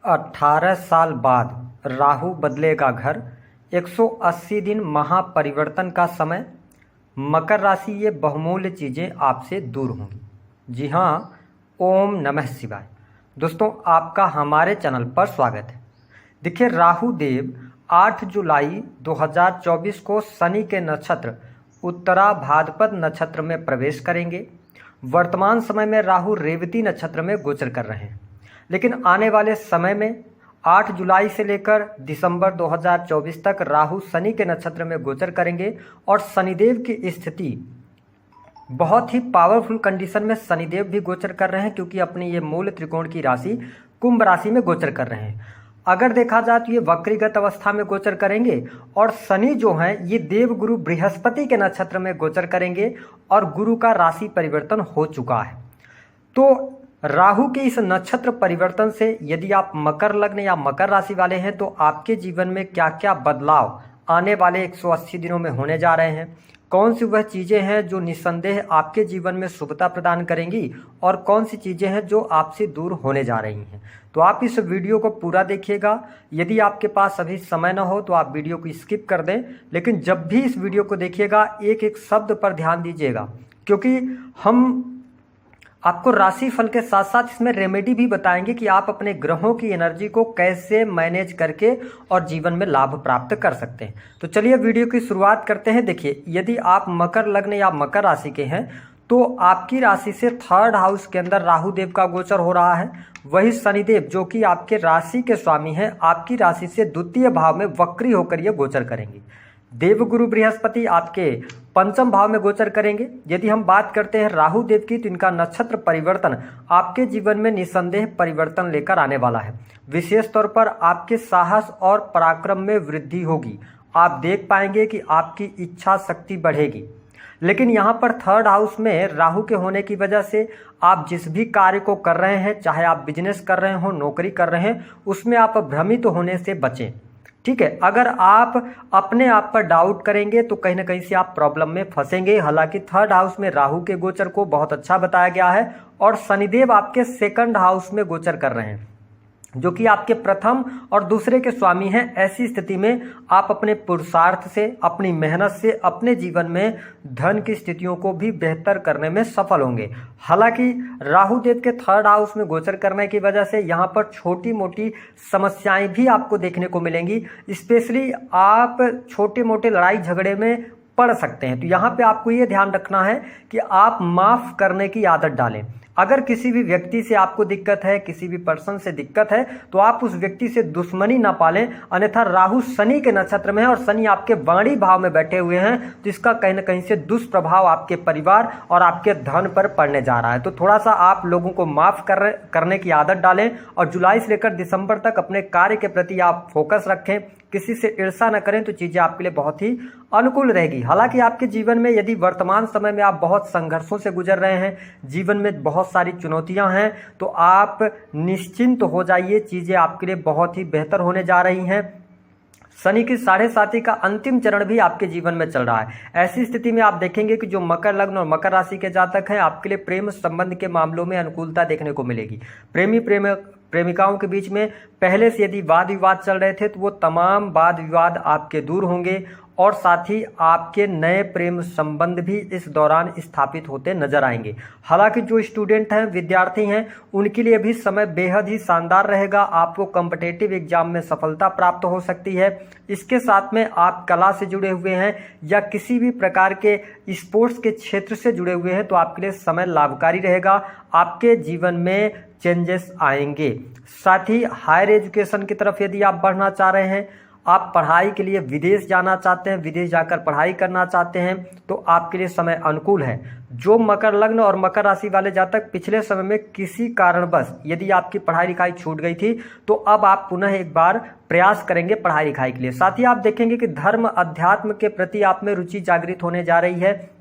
18 साल बाद राहु बदलेगा घर। 180 दिन महापरिवर्तन का समय। मकर राशि, ये बहुमूल्य चीज़ें आपसे दूर होंगी। जी हाँ, ओम नमः शिवाय। दोस्तों, आपका हमारे चैनल पर स्वागत है। देखिए, राहु देव 8 जुलाई 2024 को शनि के नक्षत्र उत्तरा भाद्रपद नक्षत्र में प्रवेश करेंगे। वर्तमान समय में राहु रेवती नक्षत्र में गोचर कर रहे हैं, लेकिन आने वाले समय में 8 जुलाई से लेकर दिसंबर 2024 तक राहु शनि के नक्षत्र में गोचर करेंगे और शनिदेव की स्थिति बहुत ही पावरफुल कंडीशन में शनिदेव भी गोचर कर रहे हैं, क्योंकि अपनी ये मूल त्रिकोण की राशि कुंभ राशि में गोचर कर रहे हैं। अगर देखा जाए तो ये वक्रीगत अवस्था में गोचर करेंगे और शनि जो हैं ये देव गुरु बृहस्पति के नक्षत्र में गोचर करेंगे और गुरु का राशि परिवर्तन हो चुका है। तो राहु के इस नक्षत्र परिवर्तन से यदि आप मकर लग्न या मकर राशि वाले हैं तो आपके जीवन में क्या क्या बदलाव आने वाले 180 दिनों में होने जा रहे हैं, कौन सी वह चीज़ें हैं जो निस्संदेह आपके जीवन में शुभता प्रदान करेंगी और कौन सी चीज़ें हैं जो आपसे दूर होने जा रही हैं। तो आप इस वीडियो को पूरा देखिएगा। यदि आपके पास अभी समय न हो तो आप वीडियो को स्किप कर दें, लेकिन जब भी इस वीडियो को देखिएगा एक एक शब्द पर ध्यान दीजिएगा, क्योंकि हम आपको राशिफल के साथ साथ इसमें रेमेडी भी बताएंगे कि आप अपने ग्रहों की एनर्जी को कैसे मैनेज करके और जीवन में लाभ प्राप्त कर सकते हैं। तो चलिए वीडियो की शुरुआत करते हैं। देखिए, यदि आप मकर लग्न या मकर राशि के हैं तो आपकी राशि से 3rd हाउस के अंदर राहु देव का गोचर हो रहा है। वही शनिदेव जो कि आपके राशि के स्वामी हैं, आपकी राशि से द्वितीय भाव में वक्री होकर ये गोचर करेंगे। देवगुरु बृहस्पति आपके 5म भाव में गोचर करेंगे। यदि हम बात करते हैं राहु देव की, तो इनका नक्षत्र परिवर्तन आपके जीवन में निस्संदेह परिवर्तन लेकर आने वाला है। विशेष तौर पर आपके साहस और पराक्रम में वृद्धि होगी। आप देख पाएंगे कि आपकी इच्छा शक्ति बढ़ेगी। लेकिन यहाँ पर 3rd हाउस में राहु के होने की वजह से आप जिस भी कार्य को कर रहे हैं, चाहे आप बिजनेस कर रहे हो, नौकरी कर रहे हैं, उसमें आप भ्रमित होने से बचें। ठीक है, अगर आप अपने आप पर डाउट करेंगे तो कहीं ना कहीं से आप प्रॉब्लम में फंसेंगे। हालांकि 3rd हाउस में राहु के गोचर को बहुत अच्छा बताया गया है और शनिदेव आपके 2nd हाउस में गोचर कर रहे हैं, जो कि आपके प्रथम और दूसरे के स्वामी हैं। ऐसी स्थिति में आप अपने पुरुषार्थ से, अपनी मेहनत से अपने जीवन में धन की स्थितियों को भी बेहतर करने में सफल होंगे। हालांकि राहु देव के 3rd हाउस में गोचर करने की वजह से यहाँ पर छोटी मोटी समस्याएं भी आपको देखने को मिलेंगी। स्पेशली आप छोटे मोटे लड़ाई झगड़े में पड़ सकते हैं। तो यहाँ पे आपको ये ध्यान रखना है कि आप माफ़ करने की आदत डालें। अगर किसी भी व्यक्ति से आपको दिक्कत है, किसी भी पर्सन से दिक्कत है, तो आप उस व्यक्ति से दुश्मनी ना पालें। अन्यथा राहु शनि के नक्षत्र में है और शनि आपके वाणी भाव में बैठे हुए हैं, तो इसका कहीं ना कहीं से दुष्प्रभाव आपके परिवार और आपके धन पर पड़ने जा रहा है। तो थोड़ा सा आप लोगों को माफ़ करने की आदत डालें और जुलाई से लेकर दिसंबर तक अपने कार्य के प्रति आप फोकस रखें। किसी से ईर्ष्या न करें तो चीज़ें आपके लिए बहुत ही अनुकूल रहेगी। हालांकि आपके जीवन में यदि वर्तमान समय में आप बहुत संघर्षों से गुजर रहे हैं, जीवन में बहुत सारी चुनौतियां हैं, तो आप निश्चिंत हो जाइए। चीज़ें आपके लिए बहुत ही बेहतर होने जा रही हैं। शनि की 7.5 का अंतिम चरण भी आपके जीवन में चल रहा है। ऐसी स्थिति में आप देखेंगे कि जो मकर लग्न और मकर राशि के जातक हैं, आपके लिए प्रेम संबंध के मामलों में अनुकूलता देखने को मिलेगी। प्रेमिकाओं के बीच में पहले से यदि वाद विवाद चल रहे थे तो वो तमाम वाद विवाद आपके दूर होंगे और साथ ही आपके नए प्रेम संबंध भी इस दौरान स्थापित होते नजर आएंगे। हालांकि जो स्टूडेंट हैं, विद्यार्थी हैं, उनके लिए भी समय बेहद ही शानदार रहेगा। आपको कॉम्पिटिटिव एग्जाम में सफलता प्राप्त हो सकती है। इसके साथ में आप कला से जुड़े हुए हैं या किसी भी प्रकार के स्पोर्ट्स के क्षेत्र से जुड़े हुए हैं तो आपके लिए समय लाभकारी रहेगा। आपके जीवन में चेंजेस आएंगे। साथ ही हायर एजुकेशन की तरफ यदि आप बढ़ना चाह रहे हैं, आप पढ़ाई के लिए विदेश जाना चाहते हैं, विदेश जाकर पढ़ाई करना चाहते हैं, तो आपके लिए समय अनुकूल है। जो मकर लग्न और मकर राशि वाले जातक पिछले समय में किसी कारणवश यदि आपकी पढ़ाई लिखाई छूट गई थी, तो अब आप पुनः एक बार प्रयास करेंगे पढ़ाई लिखाई के लिए। साथ ही आप देखेंगे कि धर्म अध्यात्म के प्रति आप में रुचि जागृत होने जा रही है,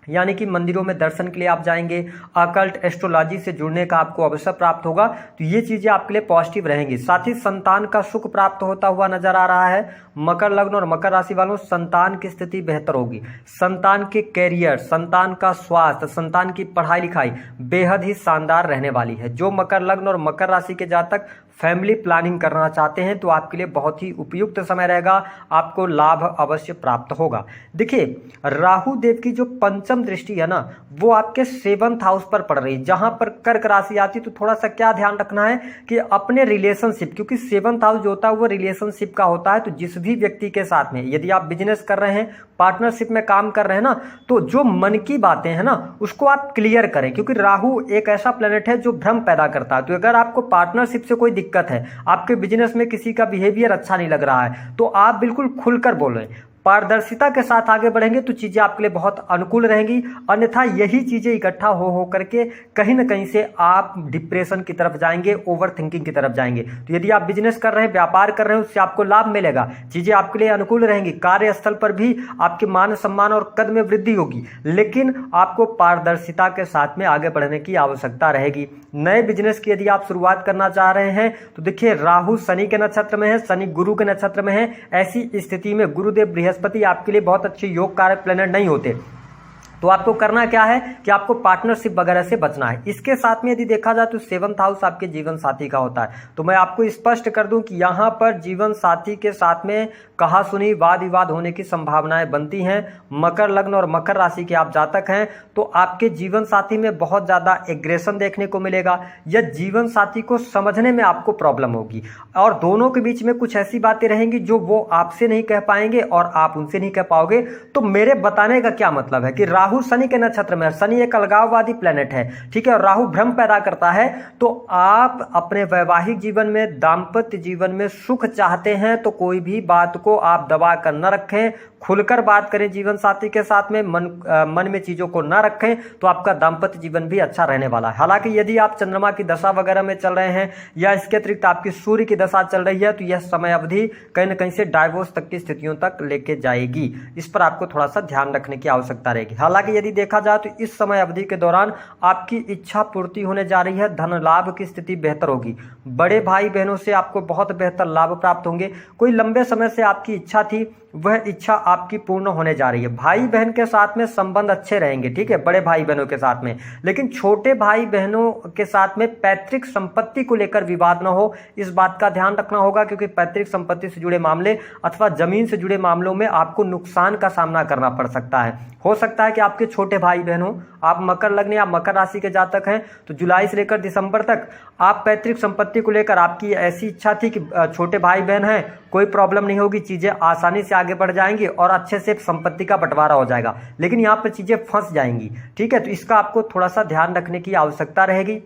यानी कि मंदिरों में दर्शन के लिए आप जाएंगे, अकल्ट एस्ट्रोलॉजी से जुड़ने का आपको अवसर प्राप्त होगा। तो ये चीज़ें आपके लिए पॉजिटिव रहेंगी। साथ ही संतान का सुख प्राप्त होता हुआ नजर आ रहा है। मकर लग्न और मकर राशि वालों, संतान की स्थिति बेहतर होगी। संतान के कैरियर, संतान का स्वास्थ्य, संतान की पढ़ाई लिखाई बेहद ही शानदार रहने वाली है। जो मकर लग्न और मकर राशि के जातक फैमिली प्लानिंग करना चाहते हैं तो आपके लिए बहुत ही उपयुक्त समय रहेगा, आपको लाभ अवश्य प्राप्त होगा। देखिए, राहु देव की जो पंचम दृष्टि है ना, वो आपके 7th हाउस पर पड़ रही है, जहां पर कर्क राशि आती। तो थोड़ा सा क्या ध्यान रखना है कि अपने रिलेशनशिप, क्योंकि 7th हाउस जो होता है वो रिलेशनशिप का होता है, तो जिस भी व्यक्ति के साथ में, यदि आप बिजनेस कर रहे हैं, पार्टनरशिप में काम कर रहे हैं ना, तो जो मन की बातें हैं ना उसको आप क्लियर करें, क्योंकि राहु एक ऐसा प्लेनेट है जो भ्रम पैदा करता है। तो अगर आपको पार्टनरशिप से कोई दिक्कत है, आपके बिजनेस में किसी का बिहेवियर अच्छा नहीं लग रहा है, तो आप बिल्कुल खुलकर बोलें, पारदर्शिता के साथ आगे बढ़ेंगे तो चीजें आपके लिए बहुत अनुकूल रहेंगी। अन्यथा यही चीजें इकट्ठा हो करके कहीं ना कहीं से आप डिप्रेशन की तरफ जाएंगे, ओवर थिंकिंग की तरफ जाएंगे। तो यदि आप बिजनेस कर रहे हैं, व्यापार कर रहे हैं, उससे आपको लाभ मिलेगा, चीजें आपके लिए अनुकूल रहेंगी, कार्यस्थल पर भी आपके मान सम्मान और कद में वृद्धि होगी, लेकिन आपको पारदर्शिता के साथ में आगे बढ़ने की आवश्यकता रहेगी। नए बिजनेस की यदि आप शुरुआत करना चाह रहे हैं तो देखिए, राहु शनि के नक्षत्र में है, शनि गुरु के नक्षत्र में है। ऐसी स्थिति में गुरुदेव बृहस्पति आपके लिए बहुत अच्छे योग कारक प्लेनेट नहीं होते। तो आपको करना क्या है कि आपको पार्टनरशिप वगैरह से बचना है। इसके साथ में यदि देखा जाए तो 7th हाउस आपके जीवन साथी का होता है। तो मैं आपको स्पष्ट कर दूं कि यहां पर जीवन साथी के साथ में कहा सुनी, वाद विवाद होने की संभावनाएं बनती हैं। मकर लग्न और मकर राशि के आप जातक हैं तो आपके जीवन साथी में बहुत ज्यादा एग्रेशन देखने को मिलेगा, या जीवन साथी को समझने में आपको प्रॉब्लम होगी, और दोनों के बीच में कुछ ऐसी बातें रहेंगी जो वो आपसे नहीं कह पाएंगे और आप उनसे नहीं कह पाओगे। तो मेरे बताने का क्या मतलब है कि राहु शनि के नक्षत्र में, शनि एक अलगाववादी प्लेनेट है, ठीक है, और राहु भ्रम पैदा करता है। तो आप अपने वैवाहिक जीवन में, दाम्पत्य जीवन में सुख चाहते हैं तो कोई भी बात को आप दबा कर न रखें, खुलकर बात करें जीवन साथी के साथ में, मन में चीजों को न रखें, तो आपका दाम्पत्य जीवन भी अच्छा रहने वाला है। हालांकि यदि आप चंद्रमा की दशा वगैरह में चल रहे हैं या इसके अतिरिक्त आपकी सूर्य की दशा चल रही है तो यह समय अवधि कहीं ना कहीं से डाइवोर्स तक की स्थितियों तक लेके जाएगी। इस पर आपको थोड़ा सा ध्यान रखने की आवश्यकता रहेगी। हालांकि यदि देखा जाए तो इस समय अवधि के दौरान आपकी इच्छा पूर्ति होने जा रही है, धन लाभ की स्थिति बेहतर होगी, बड़े भाई बहनों से आपको बहुत बेहतर लाभ प्राप्त होंगे। कोई लंबे समय से आपकी इच्छा थी, वह इच्छा आपकी पूर्ण होने जा रही है। भाई बहन के साथ में संबंध अच्छे रहेंगे, ठीक है, बड़े भाई बहनों के साथ में, लेकिन छोटे भाई बहनों के साथ में पैतृक संपत्ति को लेकर विवाद न हो, इस बात का ध्यान रखना होगा, क्योंकि पैतृक संपत्ति से जुड़े मामले अथवा जमीन से जुड़े मामलों में आपको नुकसान का सामना करना पड़ सकता है। हो सकता है कि आपके छोटे भाई बहन हो, आप मकर लग्न या मकर राशि के जातक हैं तो जुलाई से लेकर दिसंबर तक आप पैतृक संपत्ति को लेकर, आपकी ऐसी इच्छा थी कि छोटे भाई बहन हैं, कोई प्रॉब्लम नहीं होगी, चीजें आसानी से आगे बढ़ जाएंगी और अच्छे से संपत्ति का बंटवारा हो जाएगा, लेकिन यहाँ पर चीजें फंस जाएंगी, ठीक है। तो इसका आपको थोड़ा सा ध्यान रखने की आवश्यकता रहेगी।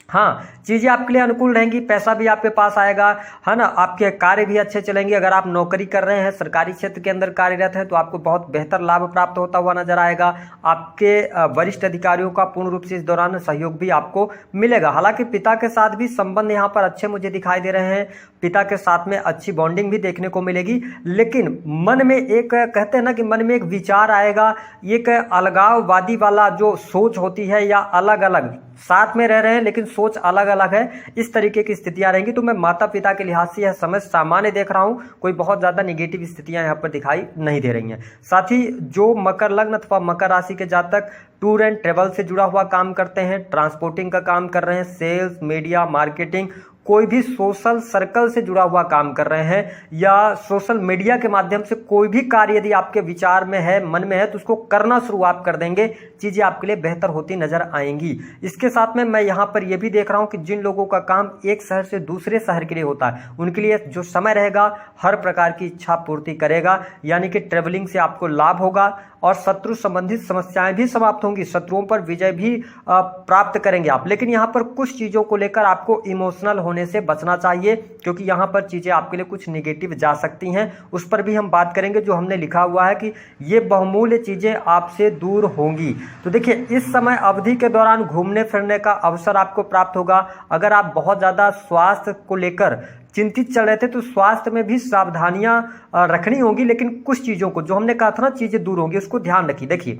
हाँ, चीजें आपके लिए अनुकूल रहेंगी, पैसा भी आपके पास आएगा, है ना, आपके कार्य भी अच्छे चलेंगे। अगर आप नौकरी कर रहे हैं, सरकारी क्षेत्र के अंदर कार्यरत हैं तो आपको बहुत बेहतर लाभ प्राप्त होता हुआ नजर आएगा। आपके वरिष्ठ अधिकारियों का पूर्ण रूप से इस दौरान सहयोग भी आपको मिलेगा। हालांकि पिता के साथ भी संबंध यहाँ पर अच्छे मुझे दिखाई दे रहे हैं, पिता के साथ में अच्छी बॉन्डिंग भी देखने को मिलेगी, लेकिन मन में एक, कहते हैं ना कि मन में एक विचार आएगा, एक अलगाववादी वाला जो सोच होती है, या अलग अलग साथ में रह रहे हैं लेकिन सोच अलग अलग है, इस तरीके की स्थितियां रहेंगी। तो मैं माता पिता के लिहाज से यह समय सामान्य देख रहा हूं, कोई बहुत ज्यादा नेगेटिव स्थितियां यहां पर दिखाई नहीं दे रही हैं। साथ ही जो मकर लग्न अथवा मकर राशि के जातक टूर एंड ट्रेवल से जुड़ा हुआ काम करते हैं, ट्रांसपोर्टिंग का काम कर रहे हैं, सेल्स, मीडिया, मार्केटिंग, कोई भी सोशल सर्कल से जुड़ा हुआ काम कर रहे हैं, या सोशल मीडिया के माध्यम से कोई भी कार्य यदि आपके विचार में है, मन में है, तो उसको करना शुरुआत कर देंगे, चीजें आपके लिए बेहतर होती नजर आएंगी। इसके साथ में मैं यहाँ पर यह भी देख रहा हूं कि जिन लोगों का काम एक शहर से दूसरे शहर के लिए होता है, उनके लिए जो समय रहेगा हर प्रकार की इच्छा पूर्ति करेगा, यानी कि ट्रेवलिंग से आपको लाभ होगा और शत्रु संबंधित समस्याएं भी समाप्त होंगी, शत्रुओं पर विजय भी प्राप्त करेंगे आप। लेकिन यहाँ पर कुछ चीजों को लेकर आपको इमोशनल होने से बचना चाहिए, क्योंकि यहाँ पर चीजें आपके लिए कुछ नेगेटिव जा सकती हैं, उस पर भी हम बात करेंगे। जो हमने लिखा हुआ है कि ये बहुमूल्य चीजें आपसे दूर होंगी। तो देखिए, इस समय अवधि के दौरान घूमने फिरने का अवसर आपको प्राप्त होगा। अगर आप बहुत ज्यादा स्वास्थ्य को लेकर चिंतित चल रहे थे तो स्वास्थ्य में भी सावधानियां रखनी होगी, लेकिन कुछ चीजों को, जो हमने कहा था ना चीजें दूर होंगी, उसको ध्यान रखिए। देखिए,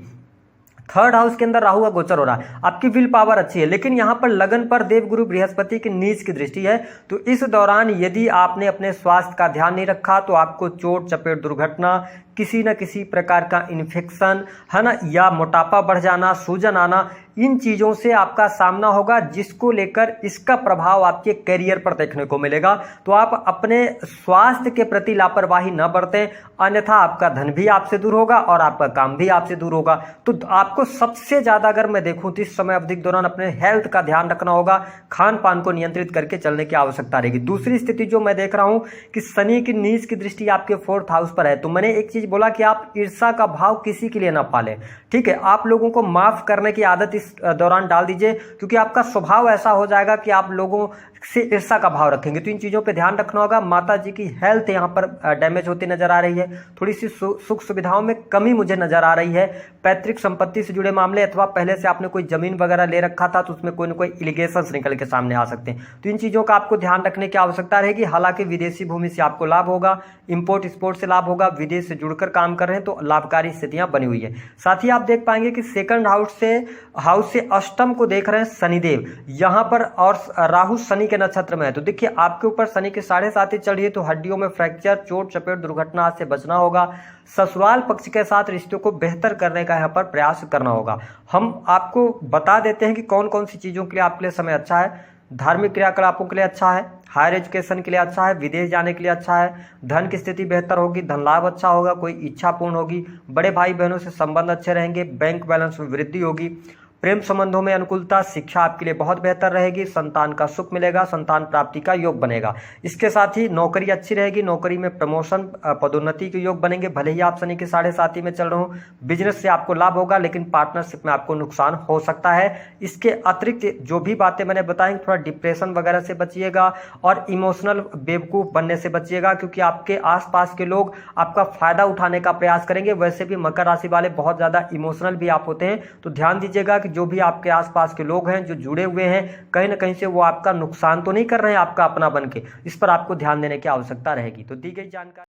3rd हाउस के अंदर राहु का गोचर हो रहा है, आपकी विल पावर अच्छी है, लेकिन यहाँ पर लगन पर देवगुरु बृहस्पति की नीच की दृष्टि है। तो इस दौरान यदि आपने अपने स्वास्थ्य का ध्यान नहीं रखा तो आपको चोट चपेट दुर्घटना किसी न किसी प्रकार का इन्फेक्शन है ना, या मोटापा बढ़ जाना, सूजन आना, इन चीज़ों से आपका सामना होगा, जिसको लेकर इसका प्रभाव आपके करियर पर देखने को मिलेगा। तो आप अपने स्वास्थ्य के प्रति लापरवाही न बरतें, अन्यथा आपका धन भी आपसे दूर होगा और आपका काम भी आपसे दूर होगा। तो आपको सबसे ज़्यादा अगर मैं देखूं तो इस समय अवधि के दौरान अपने हेल्थ का ध्यान रखना होगा, खान पान को नियंत्रित करके चलने की आवश्यकता रहेगी। दूसरी स्थिति जो मैं देख रहा हूं कि शनि की नीच की दृष्टि आपके 4th हाउस पर है। तो मैंने एक चीज बोला कि आप ईर्ष्या का भाव किसी के लिए ना पालें, ठीक है। आप लोगों को माफ करने की आदत इस दौरान डाल दीजिए, क्योंकि आपका स्वभाव ऐसा हो जाएगा कि आप लोगों से ईर्ष्या का भाव रखेंगे। तो इन चीज़ों पे ध्यान रखना होगा। माता जी की हेल्थ यहाँ पर डैमेज होती नजर आ रही है, थोड़ी सी सुख सुविधाओं में कमी मुझे नजर आ रही है। पैतृक संपत्ति से जुड़े मामले, अथवा पहले से आपने कोई जमीन वगैरह ले रखा था तो उसमें कोई ना कोई एलिगेशंस निकल के सामने आ सकते हैं। तो इन चीज़ों का आपको ध्यान रखने की आवश्यकता रहेगी। हालांकि विदेशी भूमि से आपको लाभ होगा, इंपोर्ट एक्सपोर्ट से लाभ होगा, विदेश से जुड़कर काम कर रहे हैं तो लाभकारी स्थितियां बनी हुई है। साथ ही आप देख पाएंगे कि 2nd हाउस से अष्टम को देख रहे हैं शनिदेव यहाँ पर, और राहु शनि के नक्षत्र में है। तो देखिए आपके ऊपर शनि के 7.5 चल रही है, तो हड्डियों में फ्रैक्चर, चोट चपेट, दुर्घटना से बचना होगा। ससुराल पक्ष के साथ रिश्तों को बेहतर करने का यहाँ पर प्रयास करना होगा। हम आपको बता देते हैं कि कौन कौन सी चीज़ों के लिए आपके लिए समय अच्छा है। धार्मिक क्रियाकलापों के लिए अच्छा है, हायर एजुकेशन के लिए अच्छा है, विदेश जाने के लिए अच्छा है, धन की स्थिति बेहतर होगी, धन लाभ अच्छा होगा, कोई इच्छा पूर्ण होगी, बड़े भाई बहनों से संबंध अच्छे रहेंगे, बैंक बैलेंस में वृद्धि होगी, प्रेम संबंधों में अनुकूलता, शिक्षा आपके लिए बहुत बेहतर रहेगी, संतान का सुख मिलेगा, संतान प्राप्ति का योग बनेगा। इसके साथ ही नौकरी अच्छी रहेगी, नौकरी में प्रमोशन, पदोन्नति के योग बनेंगे। भले ही आप शनि के 7.5 में चल रहे हो, बिजनेस से आपको लाभ होगा, लेकिन पार्टनरशिप में आपको नुकसान हो सकता है। इसके अतिरिक्त जो भी बातें मैंने बताई, थोड़ा डिप्रेशन वगैरह से बचिएगा और इमोशनल बेवकूफ़ बनने से बचिएगा, क्योंकि आपके आसपास के लोग आपका फायदा उठाने का प्रयास करेंगे। वैसे भी मकर राशि वाले बहुत ज़्यादा इमोशनल भी आप होते हैं, तो ध्यान दीजिएगा कि जो भी आपके आसपास के लोग हैं जो जुड़े हुए हैं, कहीं ना कहीं से वो आपका नुकसान तो नहीं कर रहे हैं आपका अपना बन के। इस पर आपको ध्यान देने की आवश्यकता रहेगी। तो दी गई जानकारी